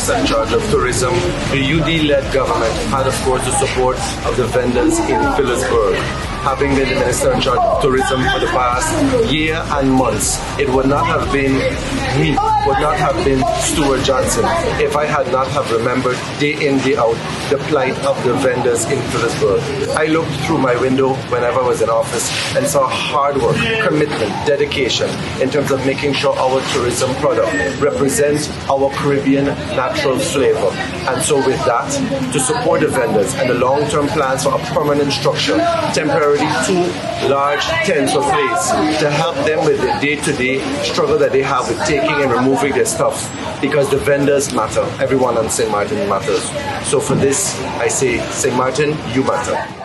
Minister in charge of tourism, the UD-led government had, of course, the support of the vendors in Phillipsburg. Having been the Minister in charge of tourism for the past year and months, it would not have been me, would not have been Stuart Johnson if I had not have remembered day in, day out the plight of the vendors in Phillipsburg. I looked through my window whenever I was in office and saw hard work, commitment, dedication in terms of making sure our tourism product represents our Caribbean natural flavor. And so with that, to support the vendors and the long-term plans for a permanent structure, temporarily 2 large tents were placed to help them with the day-to-day struggle that they have with taking and removing their stuff, because the vendors matter. Everyone on St. Martin matters. So for this, I say, St. Martin, you matter.